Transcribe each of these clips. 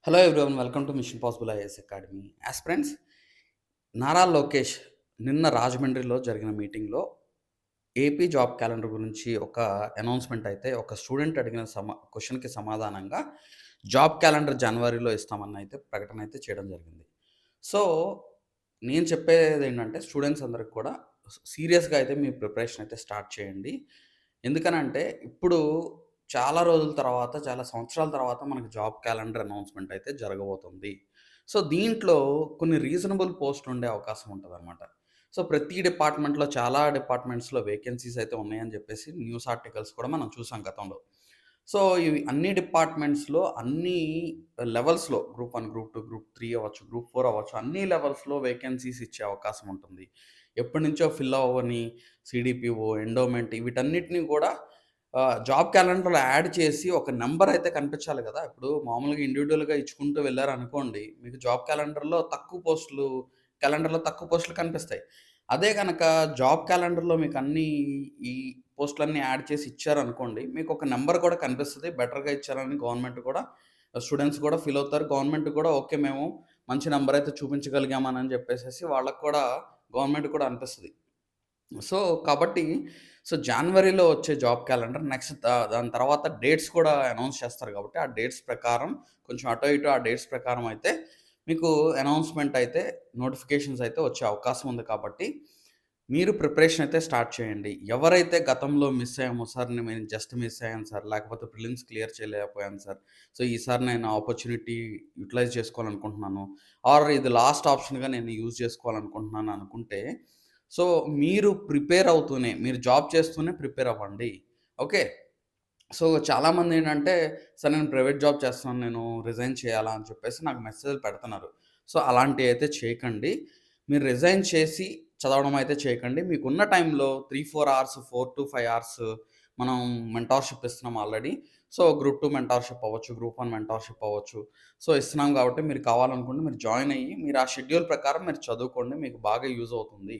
Hello everyone, welcome to machine possible IAS academy. Aspirants, Nara Lokesh నిన్న రాజమండ్రిలో జరిగిన మీటింగ్లో ఏపీ జాబ్ క్యాలెండర్ గురించి ఒక అనౌన్స్మెంట్ అయితే ఒక స్టూడెంట్ అడిగిన క్వశ్చన్కి సమాధానంగా జాబ్ క్యాలెండర్ జనవరిలో ఇస్తామని అయితే ప్రకటన అయితే చేయడం జరిగింది. సో నేను చెప్పేది ఏంటంటే స్టూడెంట్స్ అందరికి కూడా సీరియస్గా అయితే మీ ప్రిపరేషన్ అయితే స్టార్ట్ చేయండి. ఎందుకనంటే ఇప్పుడు చాలా రోజుల తర్వాత, చాలా సంవత్సరాల తర్వాత మనకు జాబ్ క్యాలెండర్ అనౌన్స్‌మెంట్ అయితే జరగబోతుంది. సో, దీంట్లో కొన్ని రీజనబుల్ పోస్ట్‌లు ఉండే అవకాశం ఉంటదనమాట. సో, ప్రతి డిపార్ట్మెంట్‌లో చాలా డిపార్ట్మెంట్స్‌లో వేకెన్సీస్ అయితే ఉన్నాయని చెప్పేసి న్యూస్ ఆర్టికల్స్ కూడా మనం చూసాం గతంలో. సో, ఇవి అన్ని డిపార్ట్మెంట్స్‌లో అన్ని లెవెల్స్‌లో గ్రూప్ 1, గ్రూప్ 2, గ్రూప్ 3 అవ్వచ్చు, గ్రూప్ 4 అవ్వచ్చు, అన్ని లెవెల్స్‌లో వేకెన్సీస్ ఇచ్చే అవకాశం ఉంటుంది. ఎప్పటినుంచో ఫిల్ అవ్వని సీడీపీఓ, ఎండోమెంట్ వీటన్నిటిని కూడా జాబ్ క్యాలెండర్‌లో యాడ్ చేసి ఒక నంబర్ అయితే కనిపించాలి గదా! ఇప్పుడు మామూలుగా ఇండివిడ్యువల్‌గా ఇచ్చుకుంటూ వెళ్లారనుకోండి, మీకు జాబ్ క్యాలెండర్‌లో తక్కువ పోస్టులు కనిపిస్తాయి. అదే గనక జాబ్ క్యాలెండర్‌లో మీకు ఈ పోస్టులన్నీ యాడ్ చేసి ఇచ్చారనుకోండి, మీకు ఒక నంబర్ కూడా కనిపిస్తది. బెటర్‌గా ఇచ్చారని గవర్నమెంట్ కూడా స్టూడెంట్స్ కూడా ఫీల్ అవుతారు. గవర్నమెంట్ కూడా ఓకే, మేము మంచి నంబర్ అయితే చూపించగలిగామని చెప్పేసేసి వాళ్ళకి కూడా గవర్నమెంట్ కూడా అనిపిస్తది. సో, కాబట్టి జనవరిలో వచ్చే జాబ్ క్యాలెండర్ నెక్స్ట్ దాని తర్వాత డేట్స్ కూడా అనౌన్స్ చేస్తారు కాబట్టి, ఆ డేట్స్ ప్రకారం కొంచెం అటో ఇటో ఆ డేట్స్ ప్రకారం అయితే మీకు అనౌన్స్‌మెంట్ అయితే నోటిఫికేషన్స్ అయితే వచ్చే అవకాశం ఉంది కాబట్టి, మీరు ప్రిపరేషన్ అయితే స్టార్ట్ చేయండి. ఎవరైతే గతంలో మిస్ అయ్యామో, సార్ నేను జస్ట్ మిస్ అయ్యాను సార్, లేకపోతే ప్రిలిమ్స్ క్లియర్ చేయలేకపోయాను సార్. సో, ఈసారి నేను ఆపర్చునిటీ యుటిలైజ్ చేసుకోవాలనుకుంటున్నాను. ఆర్ ఇది లాస్ట్ ఆప్షన్‌గా నేను యూజ్ చేసుకోవాలనుకుంటున్నాను అనుకుంటే, సో, మీరు ప్రిపేర్ అవుతూనే, మీరు జాబ్ చేస్తూనే ప్రిపేర్ అవ్వండి. ఓకే. సో, చాలామందేంటంటే, సార్ నేను ప్రైవేట్ జాబ్ చేస్తున్నాను, నేను రిజైన్ చేయాలా అని చెప్పేసి నాకు మెసేజ్‌లు పెడుతున్నారు. సో, అలాంటియైతే చేయకండి. మీరు రిజైన్ చేసి చదవడం అయితే చేయకండి. మీకున్న టైంలో 3, 4 అవర్స్, 4-5 అవర్స్ మనం మెంటార్‌షిప్ ఇస్తున్నాం ఆల్రెడీ. సో, గ్రూప్ 2 మెంటార్‌షిప్ అవ్వచ్చు, గ్రూప్ 1 మెంటార్‌షిప్ అవ్వచ్చు. సో, ఇస్తున్నాం కాబట్టి మీరు కావాలనుకుంటే మీరు జాయిన్ అయ్యి, మీరు ఆ షెడ్యూల్ ప్రకారం మీరు చదువుకోండి. మీకు బాగా యూజ్ అవుతుంది.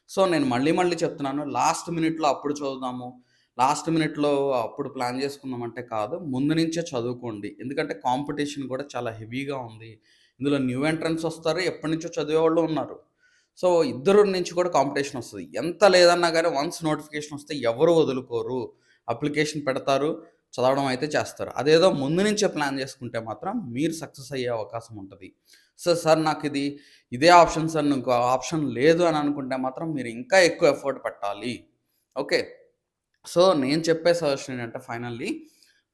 సో, నేను మళ్ళీ చెప్తున్నాను. లాస్ట్ మినిట్‌లో అప్పుడు చదువుదాము, లాస్ట్ మినిట్‌లో అప్పుడు ప్లాన్ చేసుకుందామంటే కాదు. ముందు నుంచే చదువుకోండి. ఎందుకంటే కాంపిటీషన్ కూడా చాలా హెవీగా ఉంది. ఇందులో న్యూ ఎంట్రన్స్ వస్తారు. ఎప్పటినుంచో చదివేవాళ్ళు ఉన్నారు. సో, ఇద్దరు నుంచి కూడా కాంపిటీషన్ వస్తది. ఎంత లేదన్నా గాని వన్స్ నోటిఫికేషన్ వస్తే ఎవరు వదులుకోరు. అప్లికేషన్ పెడతారు. చదవడం అయితే చేస్తారు. అదేదో ముందు నుంచే ప్లాన్ చేసుకుంటే మాత్రం మీరు సక్సెస్ అయ్యే అవకాశం ఉంటది. సో, సార్ ఇదే ఆప్షన్ సార్, ఇంకో ఆప్షన్ లేదు అని అనుకుంటే మాత్రం మీరు ఇంకా ఎక్కువ ఎఫర్ట్ పెట్టాలి. ఓకే. సో, నేను చెప్పే సజెషన్ ఏంటంటే ఫైనల్లీ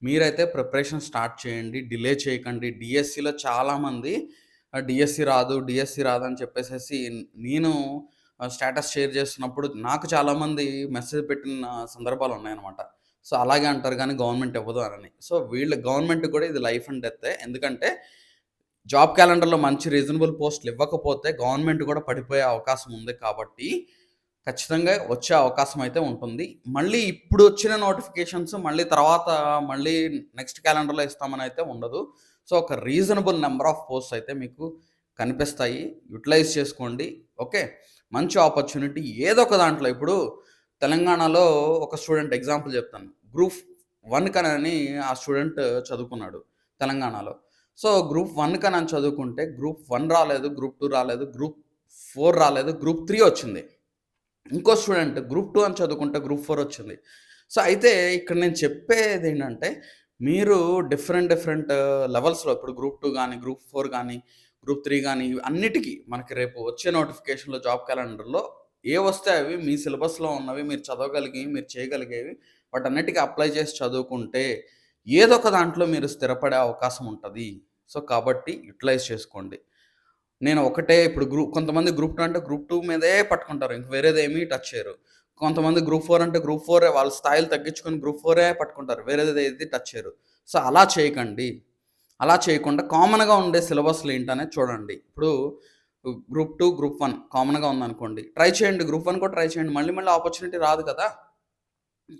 మీరైతే ప్రిపరేషన్ స్టార్ట్ చేయండి. డిలే చేయకండి. డీఎస్సీలో చాలామంది డీఎస్సీ రాదని చెప్పేసేసి నేను స్టేటస్ షేర్ చేస్తున్నప్పుడు నాకు చాలామంది మెసేజ్ పెట్టిన సందర్భాలున్నాయనమాట. సో, అలాగే అంటారు గానీ గవర్నమెంట్ ఇవ్వదు అనని. సో, గవర్నమెంట్‌కి కూడా ఇది లైఫ్ అండ్ డెత్తే. ఎందుకంటే జాబ్ క్యాలెండర్‌లో మంచి రీజనబుల్ పోస్టులు ఇవ్వకపోతే గవర్నమెంట్ కూడా పడిపోయే అవకాశం ఉంది కాబట్టి, ఖచ్చితంగా వచ్చే అవకాశం అయితే ఉంటుంది. మళ్ళీ ఇప్పుడొచ్చిన నోటిఫికేషన్స్ మళ్ళీ నెక్స్ట్ క్యాలెండర్‌లో ఇస్తామని అయితే ఉండదు. సో, ఒక రీజనబుల్ నంబర్ ఆఫ్ పోస్ట్స్ అయితే మీకు కనిపిస్తాయి. యుటిలైజ్ చేసుకోండి. ఓకే. మంచి ఆపర్చునిటీ ఏదో ఒక దాంట్లో ఇప్పుడు తెలంగాణలో ఒక స్టూడెంట్ ఎగ్జాంపుల్ చెప్తాను. గ్రూప్ 1 కనని ఆ స్టూడెంట్ చదువుకున్నాడు తెలంగాణలో. సో, గ్రూప్ 1 కనని చదువుకుంటే గ్రూప్ 1 రాలేదు, గ్రూప్ 2 రాలేదు, గ్రూప్ 4 రాలేదు, గ్రూప్ 3 వచ్చింది. ఇంకో స్టూడెంట్ గ్రూప్ 2 అని చదువుకుంటే గ్రూప్ 4 వచ్చింది. సో, అయితే ఇక్కడ నేను చెప్పేదేంటంటే, మీరు డిఫరెంట్ లెవెల్స్‌లో ఇప్పుడు గ్రూప్ 2 గాని, గ్రూప్ 4 గాని, గ్రూప్ 3 గాని అన్నిటికి మనకి రేపు వచ్చే నోటిఫికేషన్‌లో జాబ్ క్యాలెండర్‌లో ఏవొస్తే అవి మీ సిలబస్‌లో ఉన్నవి, మీరు చదవగలిగి, మీరు చేయగలిగేవి వాటన్నిటికి అప్లై చేసి చదువుకుంటే ఏదో ఒక దాంట్లో మీరు స్థిరపడే అవకాశం ఉంటది. సో, కాబట్టి యుటిలైజ్ చేసుకోండి. నేను ఒకటే ఇప్పుడు కొంతమంది గ్రూప్ 2 అంటే గ్రూప్ 2 మీదే పట్టుకుంటారు. ఇంక వేరేదేమీ టచ్ చేయరు. కొంతమంది గ్రూప్ 4 అంటే గ్రూప్ 4 వాళ్ళ స్థాయిలు తగ్గించుకొని గ్రూప్ 4 పట్టుకుంటారు. వేరేదేది టచ్ చేయరు. సో, అలా చేయకండి. అలా చేయకుండా కామన్‌గా ఉండే సిలబస్‌లు ఏంటనేది చూడండి. ఇప్పుడు గ్రూప్ 2, గ్రూప్ 1 కామన్‌గా ఉందనుకోండి. ట్రై చేయండి. గ్రూప్ 1 కూడా ట్రై చేయండి. మళ్ళీ ఆపర్చునిటీ రాదు కదా!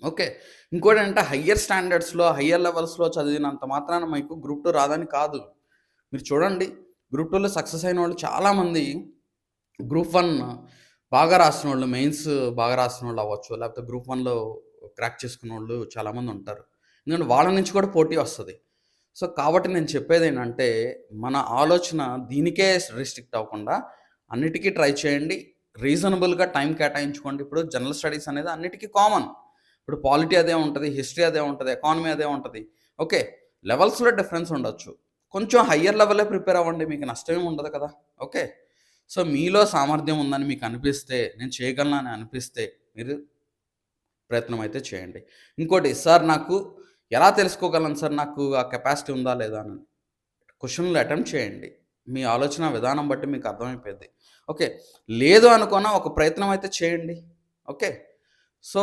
ఓకే. ఇంకోటేంటంటే హయ్యర్ స్టాండర్డ్స్‌లో, హయ్యర్ లెవెల్స్‌లో చదివినంత మాత్రాన మీకు గ్రూప్ 2 రాదని కాదు. మీరు చూడండి, గ్రూప్ 2లో సక్సెస్ అయినోళ్ళు చాలామంది గ్రూప్ 1 బాగా రాసినోళ్ళు, మెయిన్స్ బాగా రాసినోళ్ళు అవ్వచ్చు, లేకపోతే గ్రూప్ 1లో క్రాక్ చేసుకున్నోళ్ళు చాలామంది ఉంటారు. ఎందుకంటే వాళ్ళ నుంచి కూడా పోటీ వస్తది. సో, కాబట్టి నేను చెప్పేదేంటంటే, మన ఆలోచన దీనికే రిస్ట్రిక్ట్ అవ్వకుండా అన్నిటికి ట్రై చేయండి. రీజనబుల్‌గా టైం కేటాయించుకోండి. ఇప్పుడు జనరల్ స్టడీస్ అనేది అన్నిటికి కామన్. ఇప్పుడు పాలిటీ అదే ఉంటది, హిస్టరీ అదే ఉంటది, ఎకానమీ అదే ఉంటది. ఓకే. లెవెల్స్‌లో డిఫరెన్స్ ఉండొచ్చు. కొంచెం హయ్యర్ లెవెలే ప్రిపేర్ అవ్వండి. మీకు నష్టమేమి ఉండదు కదా! ఓకే. సో, మీలో సామర్థ్యం ఉందని మీకు అనిపిస్తే, నేను చేయగలనని అనిపిస్తే, మీరు ప్రయత్నం అయితే చేయండి. ఇంకోటి సార్ నాకు ఎలా తెలుసుకోగలను సార్ నాకు ఆ కెపాసిటీ ఉందా లేదా అని? క్వెషన్‌లు అటెంప్ట్ చేయండి. మీ ఆలోచన విధానం బట్టి మీకు అర్థమైపోద్ది. ఓకే. లేదు అనుకున్న ఒక ప్రయత్నం అయితే చేయండి. ఓకే. సో,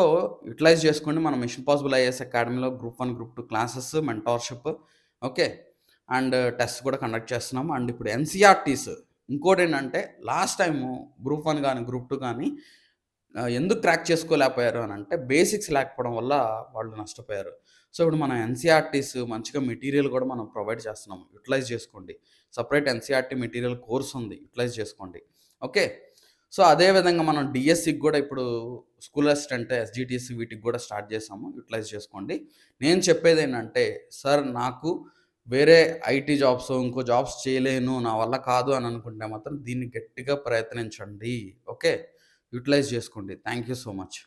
యుటిలైజ్ చేసుకోండి. మన మిషన్ పాసిబుల్ ఐఏఎస్ అకాడమీలో group 1, group 2 classes, mentorship okay. And test కూడా కండక్ట్ చేస్తున్నాము. అండ్ ఇప్పుడు ఎన్‌సీఈఆర్‌టీస్ ఇంకోటేంటంటే లాస్ట్ టైము గ్రూప్ 1 గాని, గ్రూప్ 2 గాని ఎందుకు క్రాక్ చేసుకోలేకపోయారు అనంటే బేసిక్స్ లేకపోవడం వల్ల వాళ్ళు నష్టపోయారు. సో, ఇప్పుడు మన ఎన్‌సీఈఆర్‌టీస్ మంచిగా మెటీరియల్ కూడా మనం ప్రొవైడ్ చేస్తున్నాం. యుటిలైజ్ చేసుకోండి. సెపరేట్ ఎన్‌సీఈఆర్‌టీ మెటీరియల్ కోర్స్ ఉంది. యుటిలైజ్ చేసుకోండి. ఓకే. సో, అదే విధంగా మనం డీఎస్‌సికి గూడా ఇప్పుడు స్కూల్ అసిస్టెంట్, ఎస్‌జీటీసీ వీటికి గూడా స్టార్ట్ చేశాము. యుటిలైజ్ చేసుకోండి. నేను చెప్పేదేంటంటే, సార్ నాకు వేరే ఐటీ జాబ్స్, ఇంకో జాబ్స్ చేయలేను, నా వల్ల కాదు అని అనుకుంటే మాత్రం దీన్ని గట్టిగా ప్రయత్నించండి. ఓకే. యుటిలైజ్ చేసుకోండి. Thank you so much.